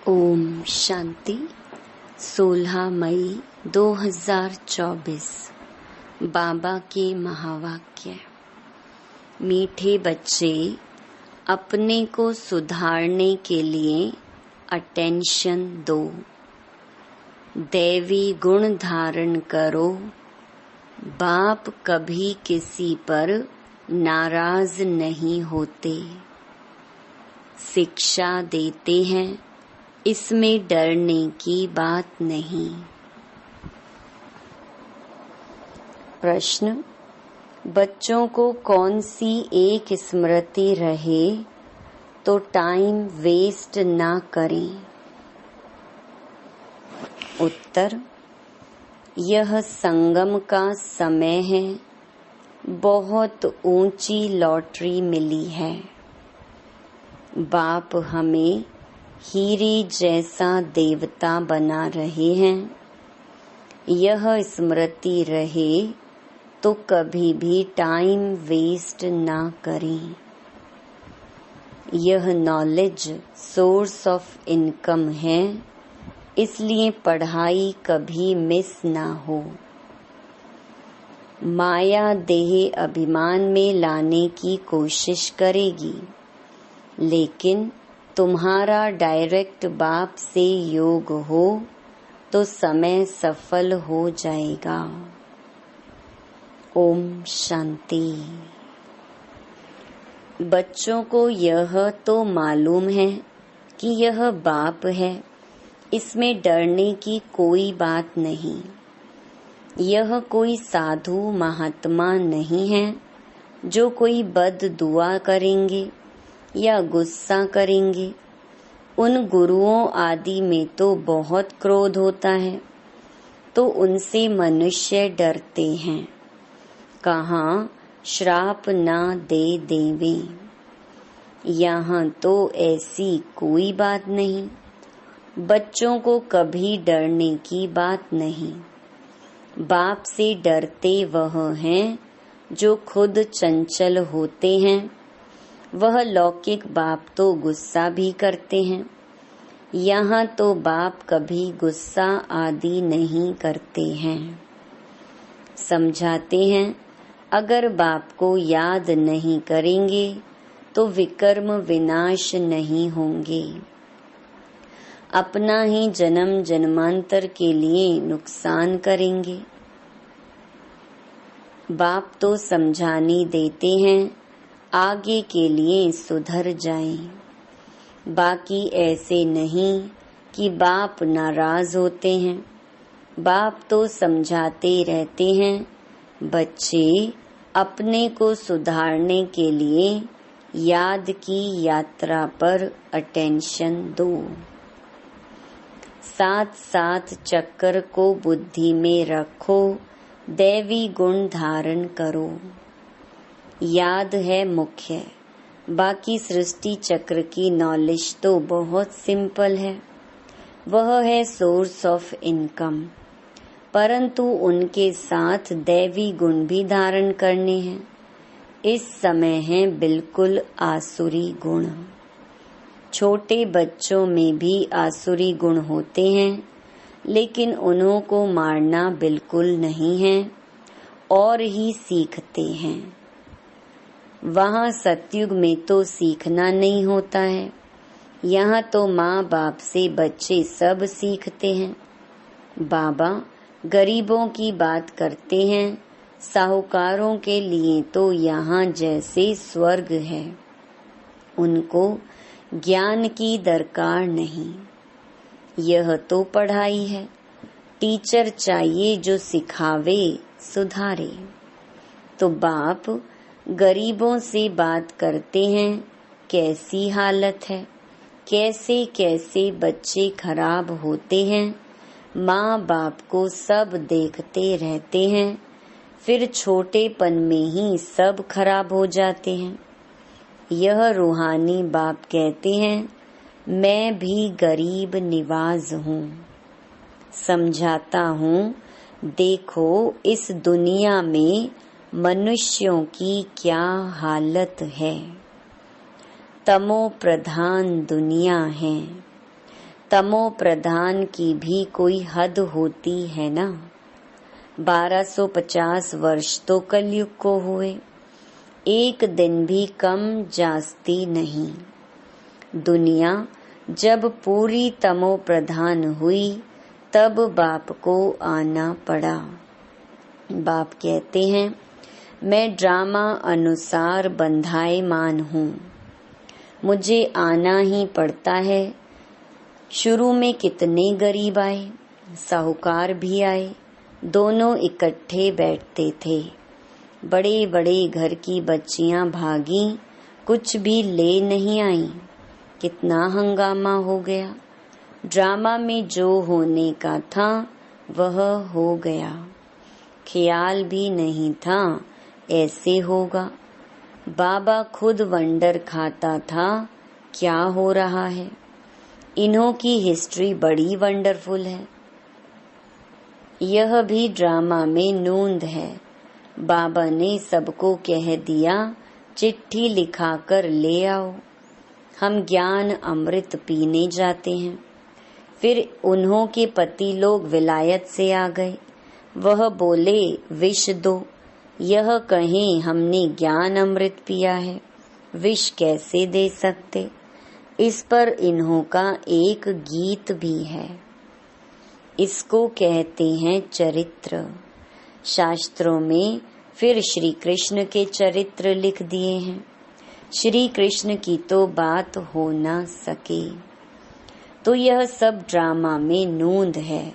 ओम शांति। 16 मई 2024 बाबा के महावाक्य। मीठे बच्चे, अपने को सुधारने के लिए अटेंशन दो। दैवी गुण धारण करो। बाप कभी किसी पर नाराज नहीं होते। शिक्षा देते हैं, इसमें डरने की बात नहीं। प्रश्न: बच्चों को कौन सी एक स्मृति रहे तो टाइम वेस्ट ना करें? उत्तर: यह संगम का समय है। बहुत ऊंची लॉटरी मिली है। बाप हमें हीरे जैसा देवता बना रहे हैं। यह स्मृति रहे तो कभी भी टाइम वेस्ट ना करें। यह नॉलेज सोर्स ऑफ इनकम है, इसलिए पढ़ाई कभी मिस ना हो। माया देह अभिमान में लाने की कोशिश करेगी, लेकिन तुम्हारा डायरेक्ट बाप से योग हो तो समय सफल हो जाएगा। ओम शांति। बच्चों को यह तो मालूम है कि यह बाप है, इसमें डरने की कोई बात नहीं। यह कोई साधु महात्मा नहीं है जो कोई बद दुआ करेंगे या गुस्सा करेंगे। उन गुरुओं आदि में तो बहुत क्रोध होता है, तो उनसे मनुष्य डरते हैं। कहाँ श्राप ना दे देवे। यहाँ तो ऐसी कोई बात नहीं। बच्चों को कभी डरने की बात नहीं। बाप से डरते वह हैं जो खुद चंचल होते हैं। वह लौकिक बाप तो गुस्सा भी करते हैं। यहाँ तो बाप कभी गुस्सा आदि नहीं करते हैं। समझाते हैं, अगर बाप को याद नहीं करेंगे तो विकर्म विनाश नहीं होंगे। अपना ही जन्म जन्मांतर के लिए नुकसान करेंगे। बाप तो समझाने देते हैं, आगे के लिए सुधर जाएं। बाकी ऐसे नहीं कि बाप नाराज होते हैं। बाप तो समझाते रहते हैं, बच्चे अपने को सुधारने के लिए याद की यात्रा पर अटेंशन दो। साथ साथ चक्कर को बुद्धि में रखो, दैवी गुण धारण करो। याद है मुख्य। बाकी सृष्टि चक्र की नॉलेज तो बहुत सिंपल है। वह है सोर्स ऑफ इनकम, परंतु उनके साथ दैवी गुण भी धारण करने हैं। इस समय है बिल्कुल आसुरी गुण। छोटे बच्चों में भी आसुरी गुण होते हैं, लेकिन उन्हों को मारना बिल्कुल नहीं है और ही सीखते हैं। वहाँ सतयुग में तो सीखना नहीं होता है। यहाँ तो माँ बाप से बच्चे सब सीखते हैं। बाबा गरीबों की बात करते हैं, साहूकारों के लिए तो यहाँ जैसे स्वर्ग है। उनको ज्ञान की दरकार नहीं। यह तो पढ़ाई है। टीचर चाहिए जो सिखावे सुधारे। तो बाप गरीबों से बात करते हैं, कैसी हालत है, कैसे कैसे बच्चे खराब होते हैं। माँ बाप को सब देखते रहते हैं, फिर छोटेपन में ही सब खराब हो जाते हैं। यह रूहानी बाप कहते हैं, मैं भी गरीब निवाज हूँ। समझाता हूँ, देखो इस दुनिया में मनुष्यों की क्या हालत है। तमो प्रधान दुनिया है। तमो प्रधान की भी कोई हद होती है ना। 1250 वर्ष तो कलयुग को हुए, एक दिन भी कम जास्ती नहीं। दुनिया जब पूरी तमो प्रधान हुई तब बाप को आना पड़ा। बाप कहते हैं, मैं ड्रामा अनुसार बंधायमान हूँ, मुझे आना ही पड़ता है। शुरू में कितने गरीब आए, साहूकार भी आए, दोनों इकट्ठे बैठते थे। बड़े बड़े घर की बच्चियां भागी, कुछ भी ले नहीं आई। कितना हंगामा हो गया। ड्रामा में जो होने का था वह हो गया। ख्याल भी नहीं था ऐसे होगा। बाबा खुद वंडर खाता था क्या हो रहा है। इन्हों की हिस्ट्री बड़ी वंडरफुल है। यह भी ड्रामा में नूंद है। बाबा ने सबको कह दिया, चिट्ठी लिखाकर ले आओ, हम ज्ञान अमृत पीने जाते हैं। फिर उन्हों के पति लोग विलायत से आ गए। वह बोले, विष दो। यह कहें हमने ज्ञान अमृत पिया है, विष कैसे दे सकते। इस पर इन्हों का एक गीत भी है। इसको कहते हैं चरित्र। शास्त्रों में फिर श्री कृष्ण के चरित्र लिख दिए हैं। श्री कृष्ण की तो बात हो ना सके। तो यह सब ड्रामा में नूंद है।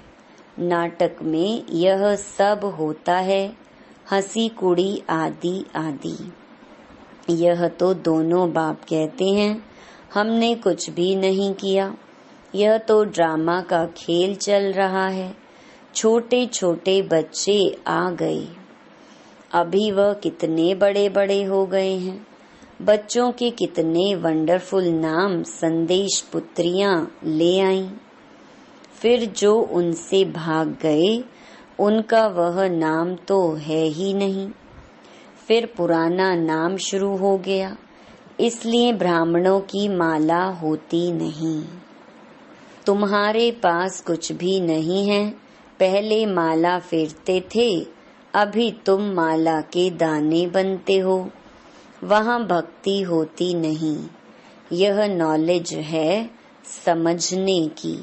नाटक में यह सब होता है, हंसी कुड़ी आदि आदि। यह तो दोनों बाप कहते हैं, हमने कुछ भी नहीं किया, यह तो ड्रामा का खेल चल रहा है। छोटे छोटे बच्चे आ गए, अभी वह कितने बड़े बड़े हो गए हैं। बच्चों के कितने वंडरफुल नाम संदेश पुत्रियां ले आईं। फिर जो उनसे भाग गए उनका वह नाम तो है ही नहीं। फिर पुराना नाम शुरू हो गया, इसलिए ब्राह्मणों की माला होती नहीं। तुम्हारे पास कुछ भी नहीं है, पहले माला फेरते थे, अभी तुम माला के दाने बनते हो। वहाँ भक्ति होती नहीं। यह नॉलेज है समझने की,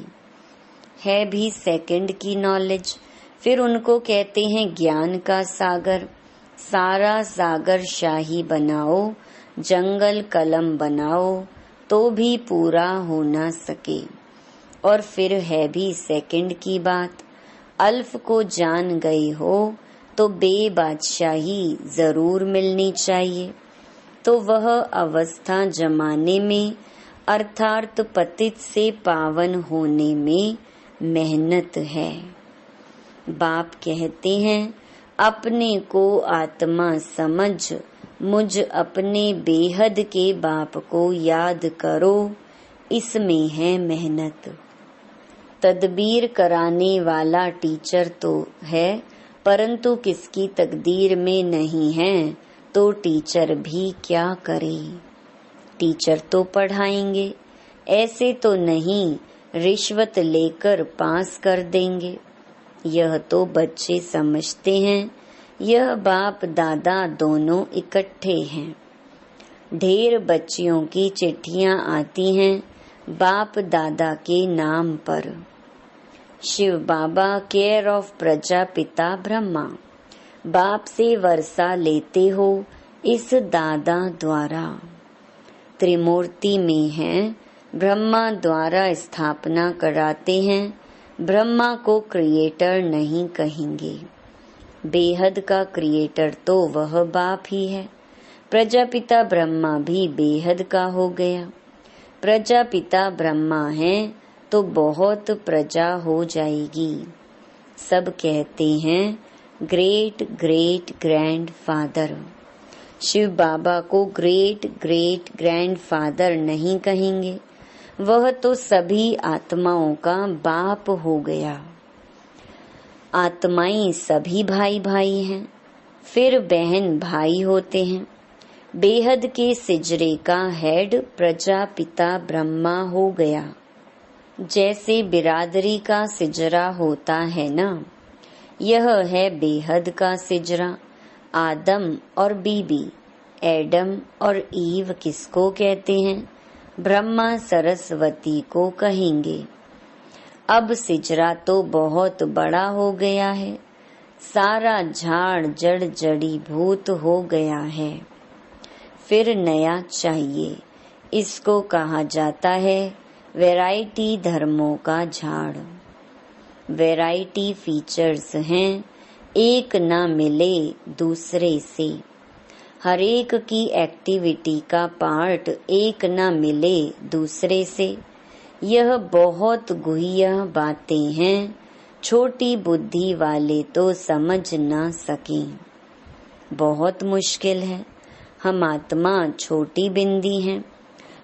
है भी सेकंड की नॉलेज। फिर उनको कहते हैं ज्ञान का सागर। सारा सागर शाही बनाओ, जंगल कलम बनाओ, तो भी पूरा हो ना सके। और फिर है भी सेकंड की बात। अल्फ को जान गए हो तो बेबादशाही जरूर मिलनी चाहिए। तो वह अवस्था जमाने में अर्थात पतित से पावन होने में मेहनत है। बाप कहते हैं, अपने को आत्मा समझ, मुझ अपने बेहद के बाप को याद करो, इसमें है मेहनत। तदबीर कराने वाला टीचर तो है, परंतु किसकी तकदीर में नहीं है तो टीचर भी क्या करे। टीचर तो पढ़ाएंगे, ऐसे तो नहीं रिश्वत लेकर पास कर देंगे। यह तो बच्चे समझते हैं, यह बाप दादा दोनों इकट्ठे हैं। ढेर बच्चियों की चिट्ठियां आती हैं बाप दादा के नाम पर। शिव बाबा केयर ऑफ प्रजापिता ब्रह्मा, बाप से वर्षा लेते हो इस दादा द्वारा। त्रिमूर्ति में है, ब्रह्मा द्वारा स्थापना कराते हैं। ब्रह्मा को क्रिएटर नहीं कहेंगे, बेहद का क्रिएटर तो वह बाप ही है। प्रजापिता ब्रह्मा भी बेहद का हो गया। प्रजापिता ब्रह्मा है तो बहुत प्रजा हो जाएगी। सब कहते हैं great great grand father. Shiv Baba को ग्रेट ग्रेट ग्रैंड फादर नहीं कहेंगे, वह तो सभी आत्माओं का बाप हो गया। आत्माएं सभी भाई भाई हैं, फिर बहन भाई होते हैं। बेहद के सिजरे का हेड प्रजापिता ब्रह्मा हो गया। जैसे बिरादरी का सिजरा होता है ना, यह है बेहद का सिजरा। आदम और बीबी, एडम और ईव किसको कहते हैं? ब्रह्मा सरस्वती को कहेंगे। अब सिजरा तो बहुत बड़ा हो गया है, सारा झाड़ जड़ जड़ी भूत हो गया है, फिर नया चाहिए। इसको कहा जाता है वैरायटी धर्मों का झाड़। वैरायटी फीचर्स हैं, एक ना मिले दूसरे से। हर एक की एक्टिविटी का पार्ट एक ना मिले दूसरे से। यह बहुत गुह्य बातें हैं, छोटी बुद्धि वाले तो समझ ना सकें। बहुत मुश्किल है। हम आत्मा छोटी बिंदी हैं,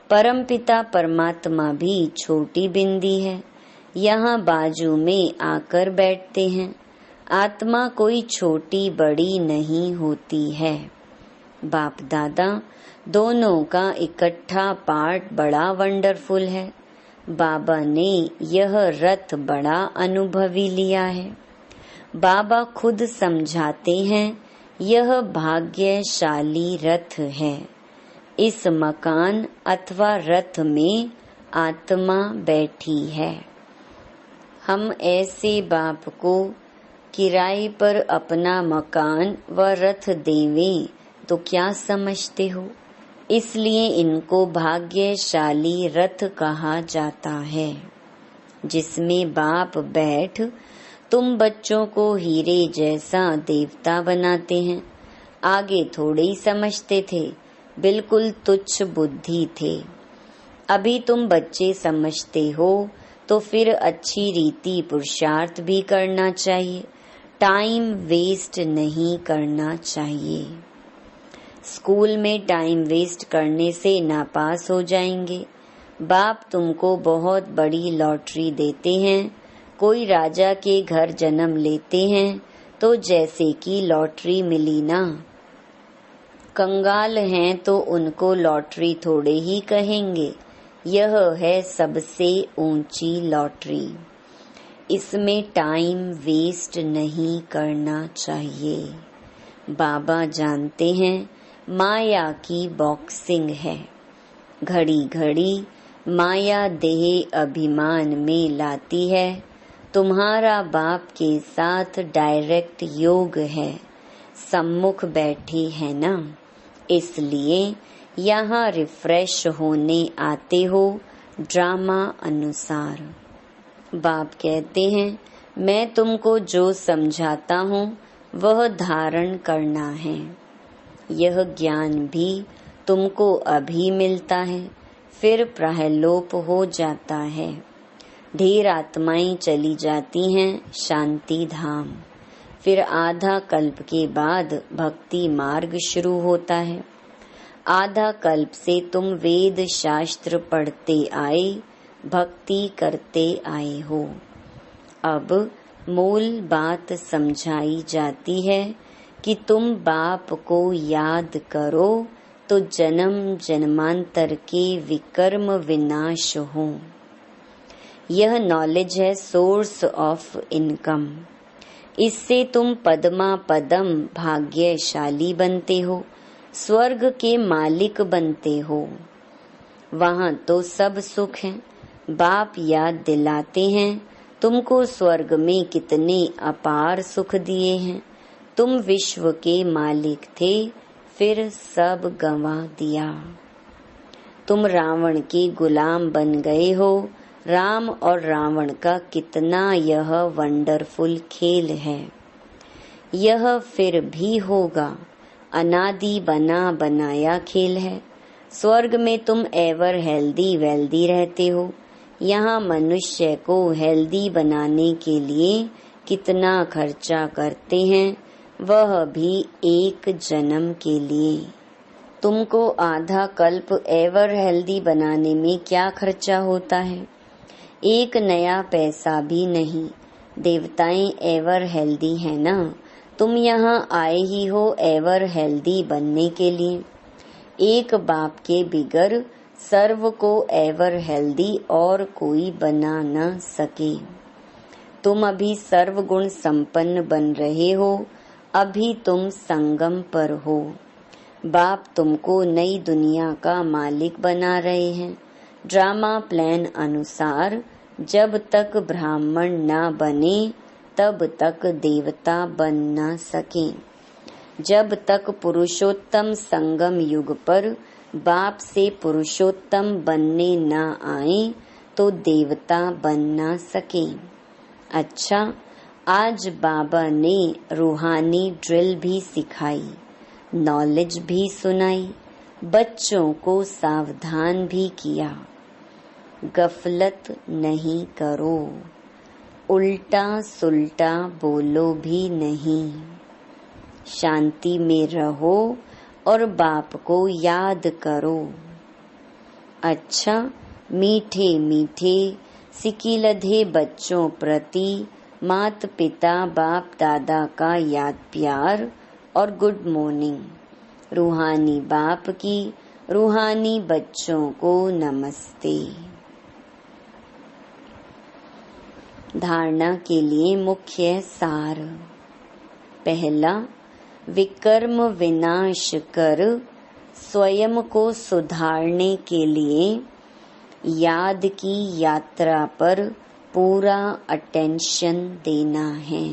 परमपिता परमात्मा भी छोटी बिंदी है, यहाँ बाजू में आकर बैठते हैं। आत्मा कोई छोटी बड़ी नहीं होती है। बाप दादा दोनों का इकट्ठा पार्ट बड़ा वंडरफुल है। बाबा ने यह रथ बड़ा अनुभवी लिया है। बाबा खुद समझाते हैं, यह भाग्यशाली रथ है। इस मकान अथवा रथ में आत्मा बैठी है। हम ऐसे बाप को किराए पर अपना मकान व रथ देवें तो क्या समझते हो? इसलिए इनको भाग्यशाली रथ कहा जाता है, जिसमें बाप बैठ तुम बच्चों को हीरे जैसा देवता बनाते हैं। आगे थोड़े ही समझते थे, बिल्कुल तुच्छ बुद्धि थे। अभी तुम बच्चे समझते हो तो फिर अच्छी रीति पुरुषार्थ भी करना चाहिए, टाइम वेस्ट नहीं करना चाहिए। स्कूल में टाइम वेस्ट करने से नापास हो जाएंगे। बाप तुमको बहुत बड़ी लॉटरी देते हैं, कोई राजा के घर जन्म लेते हैं तो जैसे कि लॉटरी मिली ना। कंगाल हैं तो उनको लॉटरी थोड़े ही कहेंगे, यह है सबसे ऊंची लॉटरी। इसमें टाइम वेस्ट नहीं करना चाहिए। बाबा जानते हैं माया की बॉक्सिंग है। घड़ी घड़ी माया देह अभिमान में लाती है। तुम्हारा बाप के साथ डायरेक्ट योग है, सम्मुख बैठी है ना, इसलिए यहाँ रिफ्रेश होने आते हो ड्रामा अनुसार। बाप कहते हैं, मैं तुमको जो समझाता हूँ वह धारण करना है। यह ज्ञान भी तुमको अभी मिलता है, फिर प्रहलोप हो जाता है। ढेर आत्माएं चली जाती हैं शांति धाम। फिर आधा कल्प के बाद भक्ति मार्ग शुरू होता है। आधा कल्प से तुम वेद शास्त्र पढ़ते आए, भक्ति करते आए हो। अब मूल बात समझाई जाती है कि तुम बाप को याद करो तो जन्म जन्मांतर के विकर्म विनाश हो। यह नॉलेज है सोर्स ऑफ इनकम। इससे तुम पद्मा पदम भाग्यशाली बनते हो, स्वर्ग के मालिक बनते हो। वहाँ तो सब सुख है। बाप याद दिलाते हैं तुमको स्वर्ग में कितने अपार सुख दिए हैं। तुम विश्व के मालिक थे, फिर सब गंवा दिया। तुम रावण के गुलाम बन गए हो। राम और रावण का कितना यह वंडरफुल खेल है। यह फिर भी होगा, अनादि बना बनाया खेल है। स्वर्ग में तुम एवर हेल्दी वेल्दी रहते हो। यहाँ मनुष्य को हेल्दी बनाने के लिए कितना खर्चा करते हैं, वह भी एक जन्म के लिए। तुमको आधा कल्प एवर हेल्दी बनाने में क्या खर्चा होता है? एक नया पैसा भी नहीं। देवताएं एवर हेल्दी है ना, तुम यहाँ आए ही हो एवर हेल्दी बनने के लिए। एक बाप के बिगर सर्व को एवर हेल्दी और कोई बना न सके। तुम अभी सर्व गुण संपन्न बन रहे हो, अभी तुम संगम पर हो। बाप तुमको नई दुनिया का मालिक बना रहे हैं। ड्रामा प्लान अनुसार जब तक ब्राह्मण ना बने तब तक देवता बन न सके। जब तक पुरुषोत्तम संगम युग पर बाप से पुरुषोत्तम बनने न आए तो देवता बन न सके। अच्छा, आज बाबा ने रूहानी ड्रिल भी सिखाई, नॉलेज भी सुनाई, बच्चों को सावधान भी किया। गफलत नहीं करो, उल्टा सुल्टा बोलो भी नहीं, शांति में रहो और बाप को याद करो। अच्छा, मीठे मीठे सिकिलधे बच्चों प्रति माता पिता बाप दादा का याद प्यार और गुड मॉर्निंग। रूहानी बाप की रूहानी बच्चों को नमस्ते। धारणा के लिए मुख्य सार। पहला, विकर्म विनाश कर स्वयं को सुधारने के लिए याद की यात्रा पर पूरा अटेंशन देना है।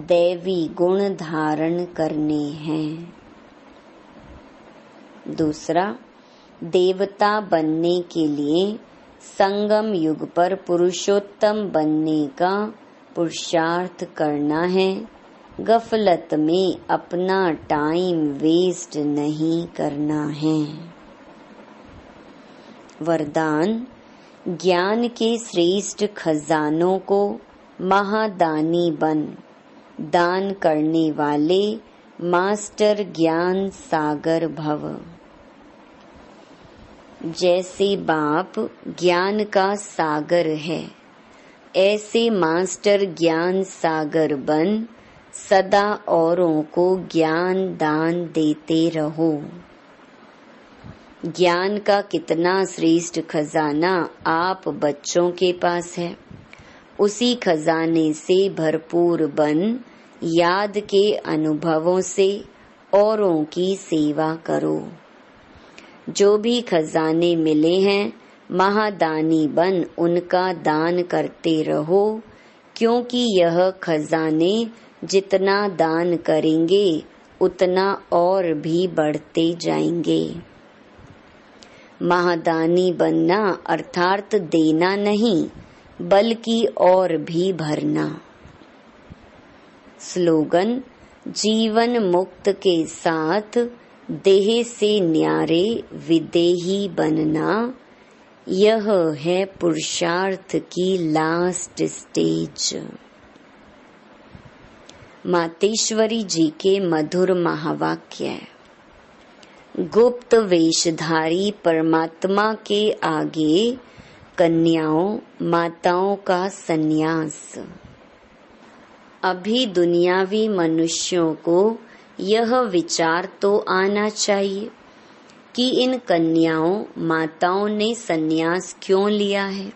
दैवी गुण धारण करने हैं। दूसरा, देवता बनने के लिए संगम युग पर पुरुषोत्तम बनने का पुरुषार्थ करना है। गफलत में अपना टाइम वेस्ट नहीं करना है। वरदान, ज्ञान के श्रेष्ठ खजानों को महादानी बन दान करने वाले मास्टर ज्ञान सागर भव। जैसे बाप ज्ञान का सागर है, ऐसे मास्टर ज्ञान सागर बन सदा औरों को ज्ञान दान देते रहो। ज्ञान का कितना श्रेष्ठ खजाना आप बच्चों के पास है। उसी खजाने से भरपूर बन याद के अनुभवों से औरों की सेवा करो। जो भी खजाने मिले हैं महादानी बन उनका दान करते रहो, क्योंकि यह खजाने जितना दान करेंगे उतना और भी बढ़ते जाएंगे। महादानी बनना अर्थात देना नहीं, बल्कि और भी भरना। स्लोगन, जीवन मुक्त के साथ देह से न्यारे विदेही बनना, यह है पुरुषार्थ की लास्ट स्टेज। मातेश्वरी जी के मधुर महावाक्य। गुप्त वेशधारी परमात्मा के आगे कन्याओं माताओं का संन्यास। अभी दुनियावी मनुष्यों को यह विचार तो आना चाहिए कि इन कन्याओं माताओं ने संन्यास क्यों लिया है।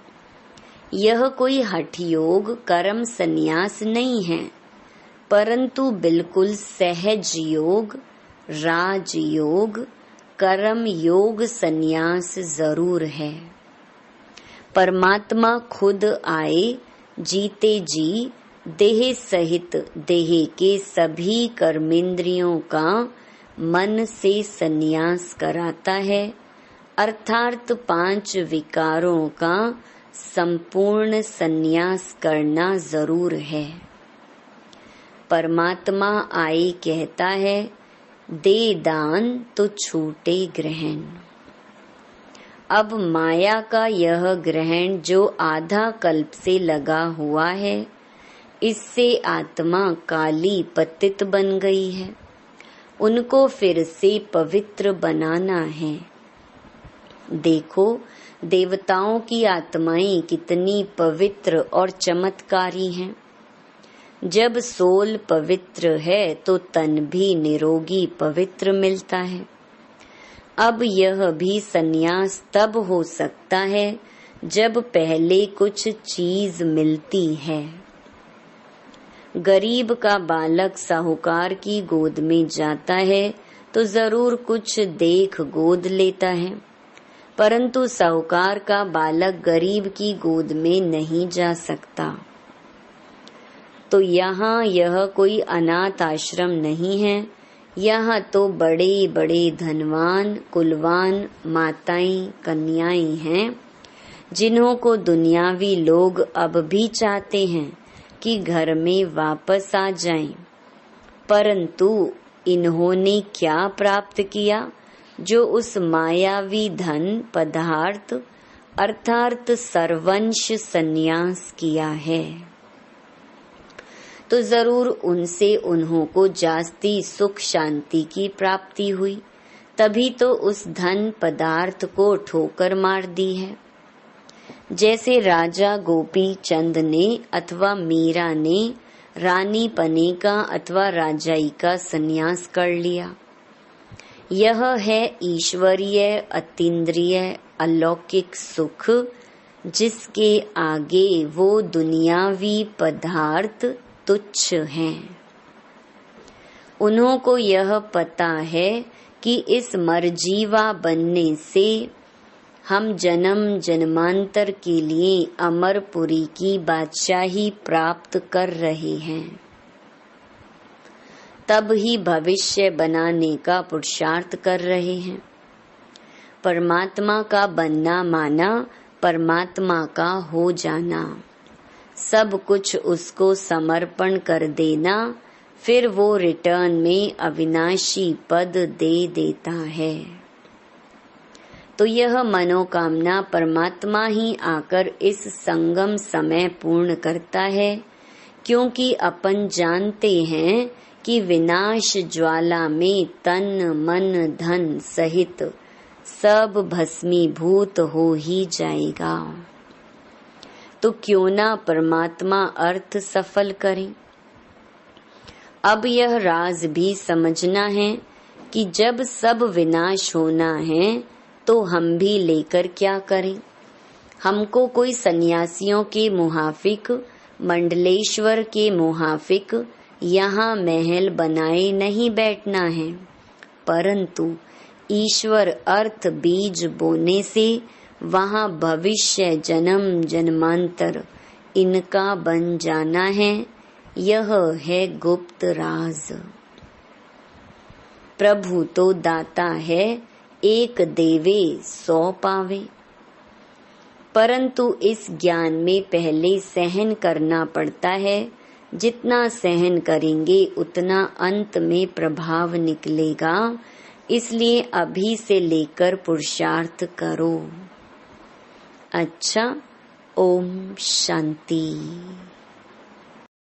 यह कोई हठ योग कर्म संन्यास नहीं है, परंतु बिल्कुल सहज योग, राज योग, कर्म योग संन्यास जरूर है। परमात्मा खुद आए जीते जी देह सहित देह के सभी कर्मेंद्रियों का मन से संन्यास कराता है, अर्थात 5 विकारों का संपूर्ण संन्यास करना जरूर है। परमात्मा आए कहता है, दे दान तो छूटे ग्रहण। अब माया का यह ग्रहण जो आधा कल्प से लगा हुआ है, इससे आत्मा काली पतित बन गई है। उनको फिर से पवित्र बनाना है। देखो, देवताओं की आत्माएं कितनी पवित्र और चमत्कारी हैं। जब सोल पवित्र है तो तन भी निरोगी पवित्र मिलता है। अब यह भी संन्यास तब हो सकता है जब पहले कुछ चीज मिलती है। गरीब का बालक साहूकार की गोद में जाता है तो जरूर कुछ देख गोद लेता है, परंतु साहूकार का बालक गरीब की गोद में नहीं जा सकता। तो यहाँ यह कोई अनाथ आश्रम नहीं है, यहाँ तो बड़े बड़े धनवान कुलवान माताएं कन्याएं हैं, जिन्हों को दुनियावी लोग अब भी चाहते हैं कि घर में वापस आ जाएं, परंतु इन्होंने क्या प्राप्त किया जो उस मायावी धन पदार्थ अर्थात सर्वंश संन्यास किया है। तो जरूर उनसे उन्हों को जास्ती सुख शांति की प्राप्ति हुई, तभी तो उस धन पदार्थ को ठोकर मार दी है। जैसे राजा गोपी चंद ने अथवा मीरा ने रानी पने का अथवा राजाई का संन्यास कर लिया। यह है ईश्वरीय अतीन्द्रिय अलौकिक सुख, जिसके आगे वो दुनियावी पदार्थ तुच्छ हैं। उन्हों को यह पता है कि इस मरजीवा बनने से हम जन्म जन्मांतर के लिए अमरपुरी की बादशाही प्राप्त कर रहे हैं, तब ही भविष्य बनाने का पुरुषार्थ कर रहे हैं। परमात्मा का बनना माना परमात्मा का हो जाना, सब कुछ उसको समर्पण कर देना, फिर वो रिटर्न में अविनाशी पद दे देता है। तो यह मनोकामना परमात्मा ही आकर इस संगम समय पूर्ण करता है, क्योंकि अपन जानते हैं कि विनाश ज्वाला में तन मन धन सहित सब भस्मीभूत हो ही जाएगा। तो क्यों ना परमात्मा अर्थ सफल करें। अब यह राज भी समझना है कि जब सब विनाश होना है तो हम भी लेकर क्या करें। हमको कोई सन्यासियों के मुहाफिक मंडलेश्वर के मुहाफिक यहाँ महल बनाए नहीं बैठना है, परंतु ईश्वर अर्थ बीज बोने से वहाँ भविष्य जन्म जन्मांतर इनका बन जाना है। यह है गुप्त राज। प्रभु तो दाता है, एक देवे 100 पावे, परंतु इस ज्ञान में पहले सहन करना पड़ता है। जितना सहन करेंगे उतना अंत में प्रभाव निकलेगा, इसलिए अभी से लेकर पुरुषार्थ करो। अच्छा, ओम शांति।